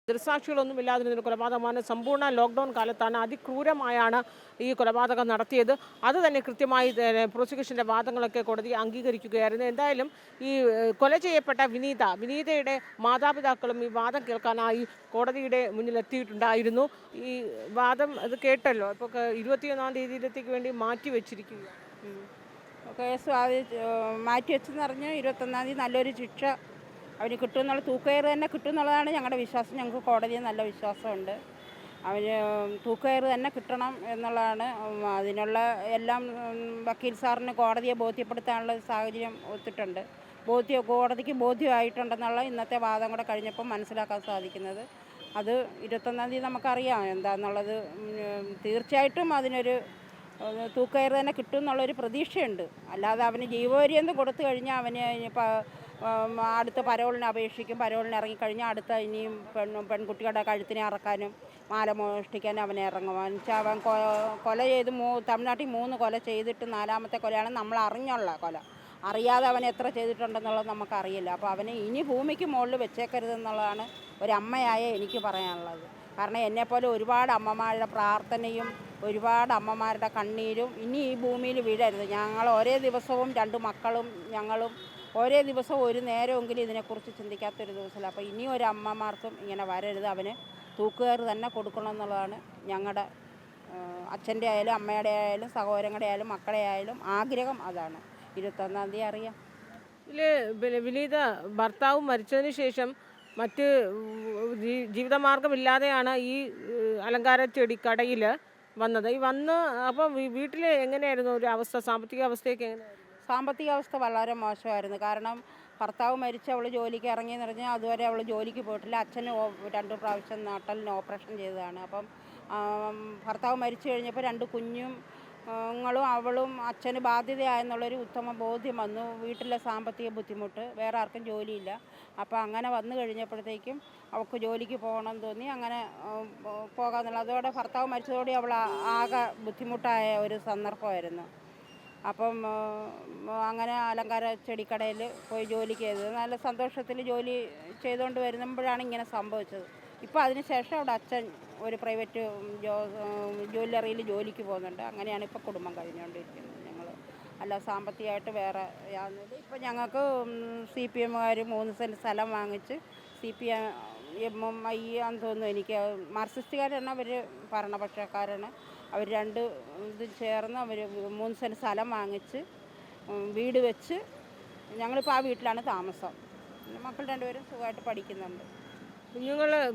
ദൃക്സാക്ഷികളൊന്നും ഇല്ലാതിരുന്നൊരു കൊലപാതകമാണ്. സമ്പൂർണ്ണ ലോക്ക്ഡൗൺ കാലത്താണ് അതിക്രൂരമായാണ് ഈ കൊലപാതകം നടത്തിയത്. അത് തന്നെ കൃത്യമായി പ്രോസിക്യൂഷൻ്റെ വാദങ്ങളൊക്കെ കോടതി അംഗീകരിക്കുകയായിരുന്നു. എന്തായാലും ഈ കൊല ചെയ്യപ്പെട്ട വിനീതയുടെ മാതാപിതാക്കളും ഈ വാദം കേൾക്കാനായി കോടതിയുടെ മുന്നിലെത്തിയിട്ടുണ്ടായിരുന്നു. ഈ വാദം അത് കേട്ടല്ലോ. ഇപ്പോൾ 21-ാം തീയതിയിലത്തേക്ക് വേണ്ടി മാറ്റി വെച്ചിരിക്കുകയാണ്. കേസ് മാറ്റി വെച്ചെന്ന് പറഞ്ഞ് 21-ാം തീയതി നല്ലൊരു ശിക്ഷ അവന് കിട്ടുമെന്നുള്ള തൂക്കുകയറ് തന്നെ കിട്ടുമെന്നുള്ളതാണ് ഞങ്ങളുടെ വിശ്വാസം. ഞങ്ങൾക്ക് കോടതിയിൽ നല്ല വിശ്വാസമുണ്ട്. അവന് തൂക്കുകയറ് തന്നെ കിട്ടണം എന്നുള്ളതാണ്. അതിനുള്ള എല്ലാം വക്കീൽ സാറിന് കോടതിയെ ബോധ്യപ്പെടുത്താനുള്ള സാഹചര്യം ഒത്തിട്ടുണ്ട്. കോടതിക്ക് ബോധ്യമായിട്ടുണ്ടെന്നുള്ള ഇന്നത്തെ വാദം കൂടെ കഴിഞ്ഞപ്പോൾ മനസ്സിലാക്കാൻ സാധിക്കുന്നത്. അത് 21-ാം തീയതി നമുക്കറിയാം എന്താണെന്നുള്ളത്. തീർച്ചയായിട്ടും അതിനൊരു തൂക്കയറ് തന്നെ കിട്ടും എന്നുള്ളൊരു പ്രതീക്ഷയുണ്ട്. അല്ലാതെ അവന് ജീവപര്യന്തം കൊടുത്തു കഴിഞ്ഞാൽ അവന് അടുത്ത പരോളിന് അപേക്ഷിക്കും. പരോളിന് ഇറങ്ങിക്കഴിഞ്ഞാൽ അടുത്ത ഇനിയും പെൺകുട്ടികളുടെ കഴുത്തിനെ അറക്കാനും മാല മോഷ്ടിക്കാനും അവനെ ഇറങ്ങും. എന്നുവെച്ചാൽ അവൻ കൊല ചെയ്ത് തമിഴ്നാട്ടിൽ 3 കൊല ചെയ്തിട്ട് 4ാമത്തെ കൊലയാണ് നമ്മൾ അറിഞ്ഞുള്ള കൊല. അറിയാതെ അവൻ എത്ര ചെയ്തിട്ടുണ്ടെന്നുള്ളത് നമുക്കറിയില്ല. അപ്പോൾ അവനെ ഇനി ഭൂമിക്ക് മുകളിൽ വെച്ചേക്കരുതെന്നുള്ളതാണ് ഒരമ്മയായ എനിക്ക് പറയാനുള്ളത്. കാരണം എന്നെപ്പോലെ ഒരുപാട് അമ്മമാരുടെ പ്രാർത്ഥനയും ഒരുപാട് അമ്മമാരുടെ കണ്ണീരും ഇനി ഈ ഭൂമിയിൽ വീഴരുത്. ഞങ്ങൾ ഒരേ ദിവസവും 2 മക്കളും ഞങ്ങളും ഒരേ ദിവസവും ഒരു നേരമെങ്കിലും ഇതിനെക്കുറിച്ച് ചിന്തിക്കാത്തൊരു ദിവസമില്ല. അപ്പോൾ ഇനി ഒരു അമ്മമാർക്കും ഇങ്ങനെ വരരുത്. അവന് തൂക്കുകയറ് തന്നെ കൊടുക്കണം എന്നുള്ളതാണ് ഞങ്ങളുടെ അച്ഛൻ്റെ ആയാലും അമ്മയുടെ ആയാലും സഹോദരങ്ങളുടെ ആയാലും മക്കളുടെ ആയാലും ആഗ്രഹം. അതാണ്. 21-ാം തീയതി അറിയാം. ഇതിൽ വിനീത ഭർത്താവ് മരിച്ചതിന് ശേഷം മറ്റ് ജീവിതമാർഗമില്ലാതെയാണ് ഈ അലങ്കാര ചെടി കടയിൽ വന്നത്. അപ്പോൾ വീട്ടിൽ എങ്ങനെയായിരുന്നു ഒരു അവസ്ഥ, സാമ്പത്തിക അവസ്ഥയൊക്കെ എങ്ങനെയായിരുന്നു? സാമ്പത്തിക അവസ്ഥ വളരെ മോശമായിരുന്നു. കാരണം ഭർത്താവ് മരിച്ച് അവൾ ജോലിക്ക് ഇറങ്ങിയെന്ന് പറഞ്ഞാൽ അതുവരെ അവൾ ജോലിക്ക് പോയിട്ടില്ല. അച്ഛന് 2 പ്രാവശ്യം നട്ടലിന് ഓപ്പറേഷൻ ചെയ്തതാണ്. അപ്പം ഭർത്താവ് മരിച്ചു കഴിഞ്ഞപ്പോൾ 2 കുഞ്ഞുങ്ങളും അവളും അച്ഛന് ബാധ്യതയായെന്നുള്ളൊരു ഉത്തമ ബോധ്യം വന്നു. വീട്ടിലെ സാമ്പത്തിക ബുദ്ധിമുട്ട്, വേറെ ആർക്കും ജോലിയില്ല. അപ്പോൾ അങ്ങനെ വന്നു കഴിഞ്ഞപ്പോഴത്തേക്കും അവൾക്ക് ജോലിക്ക് പോകണമെന്ന് തോന്നി. അങ്ങനെ പോകാമെന്നുള്ള അതോടെ ഭർത്താവ് മരിച്ചതോടെ അവൾ ആകെ ബുദ്ധിമുട്ടായ ഒരു സന്ദർഭമായിരുന്നു. അപ്പം അങ്ങനെ അലങ്കാര ചെടിക്കടയിൽ പോയി ജോലിക്ക് ചെയ്തത് നല്ല സന്തോഷത്തിൽ ജോലി ചെയ്തുകൊണ്ട് വരുമ്പോഴാണ് ഇങ്ങനെ സംഭവിച്ചത്. ഇപ്പോൾ അതിന് ശേഷം അവിടെ അച്ഛൻ ഒരു പ്രൈവറ്റ് ജ്വല്ലറിയിൽ ജോലിക്ക് പോകുന്നുണ്ട്. അങ്ങനെയാണ് ഇപ്പോൾ കുടുംബം കഴിഞ്ഞുകൊണ്ടിരിക്കുന്നത്. ഞങ്ങൾ അല്ല സാമ്പത്തികമായിട്ട് വേറെ യാതൊന്നുമില്ല. ഇപ്പോൾ ഞങ്ങൾക്ക് CPM 3 സെൻറ്റ് സ്ഥലം വാങ്ങിച്ച് CPM ആണെന്ന് തോന്നുന്നു. എനിക്ക് മാർക്സിസ്റ്റുകാരാണ് അവർ, ഭരണപക്ഷക്കാരാണ് അവർ. 2 ഇത് ചേർന്ന് അവർ 3 സെൻറ്റ് സ്ഥലം വാങ്ങിച്ച് വീട് വെച്ച് ഞങ്ങളിപ്പോൾ ആ വീട്ടിലാണ് താമസം. മക്കൾ 2 പേരും സുഖമായിട്ട് പഠിക്കുന്നുണ്ട്.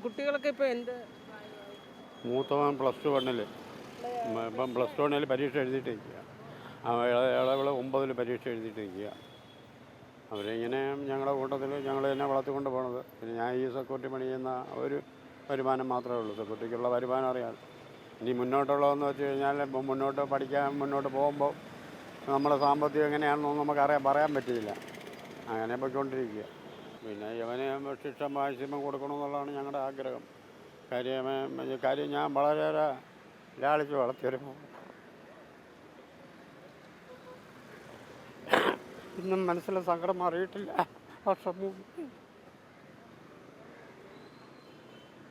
കുട്ടികളൊക്കെ ഇപ്പോൾ എന്ത്? മൂത്തവൻ +1 ഇപ്പം +1 പരീക്ഷ എഴുതിയിട്ട് നിൽക്കുക. ഇളവൾ 9 പരീക്ഷ എഴുതിയിട്ട് നിൽക്കുക. അവരിങ്ങനെ ഞങ്ങളുടെ കൂട്ടത്തിൽ ഞങ്ങൾ തന്നെ വളർത്തിക്കൊണ്ട് പോകണത്. പിന്നെ ഞാൻ ഈ സെക്യൂരിറ്റി പണി ചെയ്യുന്ന ഒരു വരുമാനം മാത്രമേ ഉള്ളൂ. സെക്യൂരിറ്റിക്കുള്ള വരുമാനം അറിയാം. ഇനി മുന്നോട്ടുള്ളതെന്ന് വെച്ച് കഴിഞ്ഞാൽ മുന്നോട്ട് പോകുമ്പോൾ നമ്മുടെ സാമ്പത്തികം എങ്ങനെയാണെന്നൊന്നും നമുക്ക് പറയാൻ പറ്റിയില്ല. അങ്ങനെ പോയിക്കൊണ്ടിരിക്കുക. പിന്നെ ഇവന് ശിക്ഷ മാക്സിമം കൊടുക്കണമെന്നുള്ളതാണ് ഞങ്ങളുടെ ആഗ്രഹം. കാര്യം ഞാൻ വളരെയേറെ ലാളിച്ച് വളർത്തിയൊരു ഇന്നും മനസ്സിലെ സങ്കടം മാറിയിട്ടില്ല. വർഷം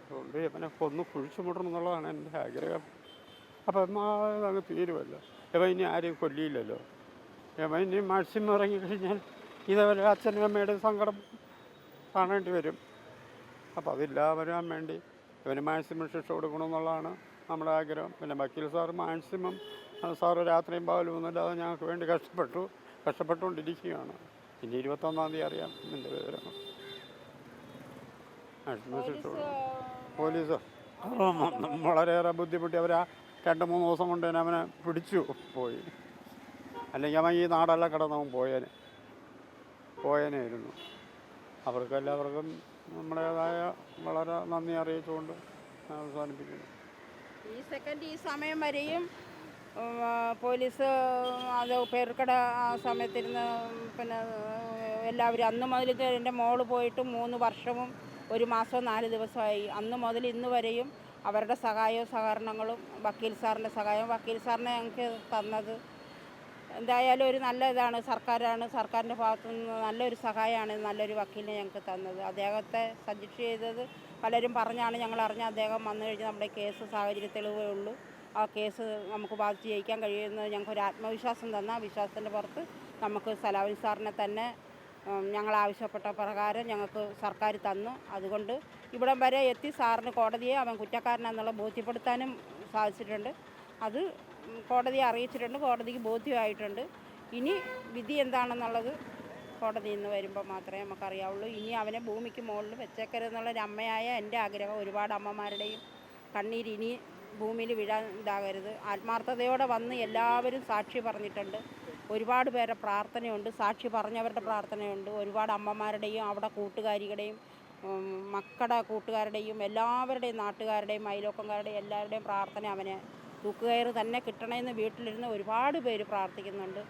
അതുകൊണ്ട് ഇവനെ കൊന്ന് കുഴിച്ചു മുടണം എന്നുള്ളതാണ് എൻ്റെ ആഗ്രഹം. അപ്പം അങ്ങ് തീരുമല്ലോ. ഇവ ഇനി ആരെയും കൊല്ലിയില്ലല്ലോ. ഇവ ഇനി മാക്സിമം ഇറങ്ങിക്കഴിഞ്ഞാൽ ഇതേപോലെ അച്ഛനും അമ്മയുടെ സങ്കടം കാണേണ്ടി വരും. അപ്പോൾ അതില്ലാതെ വരാൻ വേണ്ടി ഇവന് മാക്സിമം ശിക്ഷ കൊടുക്കണമെന്നുള്ളതാണ് നമ്മുടെ ആഗ്രഹം. പിന്നെ വക്കീൽ സാറ് മാക്സിമം സാറ് രാത്രിയും പകലും ഒന്നുമില്ലാതെ ഞങ്ങൾക്ക് വേണ്ടി കഷ്ടപ്പെട്ടുകൊണ്ടിരിക്കുകയാണ്. ഇനി 21-ാം തീയതി അറിയാം എൻ്റെ വിവരങ്ങൾ. മാക്സിമം ശിക്ഷ പോലീസ് വളരെയേറെ ബുദ്ധിമുട്ടി. അവർ 2-3 ദിവസം കൊണ്ട് തന്നെ അവനെ പിടിച്ചു പോയി. അല്ലെങ്കിൽ അവൻ ഈ നാടെല്ലാം കിടന്നവൻ പോയേനായിരുന്നു. അവർക്കെല്ലാവർക്കും നമ്മുടേതായ വളരെ നന്ദി അറിയിച്ചുകൊണ്ട് അവസാനിപ്പിക്കുന്നു. ഈ സമയം വരെയും പോലീസ് അത് പേർക്കട ആ സമയത്തിരുന്ന് പിന്നെ എല്ലാവരും അന്ന് മുതൽ എൻ്റെ മോള് പോയിട്ട് 3 വർഷവും 1 മാസവും 4 ദിവസമായി. അന്ന് മുതൽ ഇന്ന് വരെയും അവരുടെ സഹായവും സഹകരണങ്ങളും വക്കീൽ സാറിൻ്റെ സഹായം വക്കീൽ സാറിനെ ഞങ്ങൾക്ക് തന്നത് എന്തായാലും ഒരു നല്ല ഇതാണ്. സർക്കാരിൻ്റെ ഭാഗത്തു നിന്ന് നല്ലൊരു സഹായമാണ് നല്ലൊരു വക്കീലിനെ ഞങ്ങൾക്ക് തന്നത്. അദ്ദേഹത്തെ സജസ്റ്റ് ചെയ്തത് പലരും പറഞ്ഞാണ് ഞങ്ങൾ അറിഞ്ഞ അദ്ദേഹം വന്നു കഴിഞ്ഞാൽ നമ്മുടെ കേസ് സാഹചര്യ തെളിവേ ഉള്ളൂ, ആ കേസ് നമുക്ക് ബാധിച്ച് ജയിക്കാൻ കഴിയുമെന്ന് ഞങ്ങൾക്കൊരു ആത്മവിശ്വാസം തന്ന ആ വിശ്വാസത്തിൻ്റെ പുറത്ത് നമുക്ക് സലാവതി സാറിനെ തന്നെ ഞങ്ങൾ ആവശ്യപ്പെട്ട പ്രകാരം ഞങ്ങൾക്ക് സർക്കാർ തന്നു. അതുകൊണ്ട് ഇവിടം വരെ എത്തി സാറിന് കോടതിയെ അവൻ കുറ്റക്കാരനാണെന്നുള്ള ബോധ്യപ്പെടുത്താനും സാധിച്ചിട്ടുണ്ട്. അത് കോടതിയെ അറിയിച്ചിട്ടുണ്ട്, കോടതിക്ക് ബോധ്യമായിട്ടുണ്ട്. ഇനി വിധി എന്താണെന്നുള്ളത് കോടതിയിൽ നിന്ന് വരുമ്പോൾ മാത്രമേ നമുക്കറിയാവുള്ളൂ. ഇനി അവനെ ഭൂമിക്ക് മുകളിൽ വെച്ചേക്കരുതെന്നുള്ളൊരു അമ്മയായ എൻ്റെ ആഗ്രഹം. ഒരുപാട് അമ്മമാരുടെയും കണ്ണീര് ഇനി ഭൂമിയിൽ വീഴാൻ ഇതാകരുത്. ആത്മാർത്ഥതയോടെ വന്ന് എല്ലാവരും സാക്ഷി പറഞ്ഞിട്ടുണ്ട്. ഒരുപാട് പേരുടെ പ്രാർത്ഥനയുണ്ട്, സാക്ഷി പറഞ്ഞവരുടെ പ്രാർത്ഥനയുണ്ട്. ഒരുപാട് അമ്മമാരുടെയും അവിടെ കൂട്ടുകാരികളുടെയും മക്കളുടെ കൂട്ടുകാരുടെയും എല്ലാവരുടെയും നാട്ടുകാരുടെയും അയൽവക്കക്കാരുടെയും എല്ലാവരുടെയും പ്രാർത്ഥന അവനെ തൂക്കുകയറ് തന്നെ കിട്ടണമെന്ന് വീട്ടിലിരുന്ന് ഒരുപാട് പേര് പ്രാർത്ഥിക്കുന്നുണ്ട്.